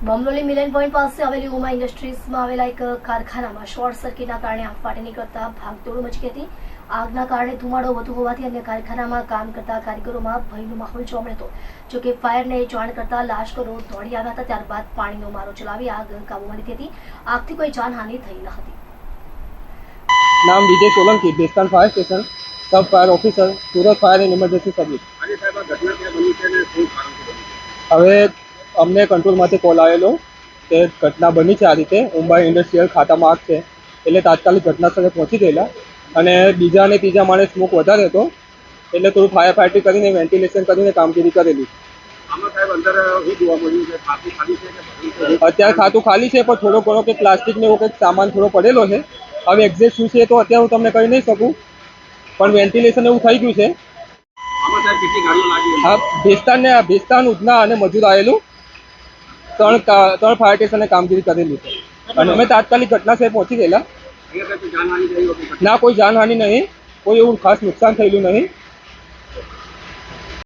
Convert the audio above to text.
બમનોલી મિલન point પાસે આવેલી ઉમા ઇન્ડસ્ટ્રીઝમાં આવેલા એક કારખાનામાં શોર્ટ સર્કિટના કારણે આગ ફાટી નીકળતા ભાગદોડ મચી હતી। આગના કારણે ધુમાડો વધુ હોવાથી અન્ય કારખાનામાં કામ કરતા કારીગરોમાં ભયનો માહોલ જોવા મળ્યો હતો। જોકે ફાયરને જાણ કરતા લાશ્કરો દોડી આવ્યા હતા। ત્યારબાદ પાણીનો મારો ચલાવી આગ કાબૂમાં લીધી હતી। આગથી કોઈ જાનહાનિ થઈ ન હતી। नाम विजय सोलंकी, बेस्तान फायर स्टेशन, सब fire officer, Surat fire and emergency service. હવે અમને કંટ્રોલમાંથી કોલ આવેલો કે ઘટના બની છે આ રીતે ઉંબાઈ ઇન્ડસ્ટ્રીયલ ખાતામાં આગ છે, એટલે તાત્કાલિક ઘટના સ્થળે પહોંચી ગયેલા અને બીજા અને ત્રીજા માળે સ્મોક વધારે હતો એટલે થોડું ફાયર ફાઇટિંગ કરીને વેન્ટિલેશન કરીને કામગીરી કરેલી। અત્યારે ખાતું ખાલી છે પણ થોડો ઘણો કંઈક પ્લાસ્ટિક ને એવો કંઈક સામાન થોડો પડેલો છે। હવે એક્ઝેક્ટ શું છે તો અત્યારે હું તમને કહી નહીં શકું, પણ વેન્ટિલેશન એવું થઈ ગયું છે। હા, ભેસ્તાન ઉધના અને મજૂર આવેલું ત્રણ ફાયર સ્ટેશને કામગીરી કરેલી છે અને અમે તાત્કાલિક ઘટના સ્થળે પહોંચી ગયેલા। ના, કોઈ જાનહાનિ નહીં, કોઈ એવું ખાસ નુકસાન થયેલું નહીં।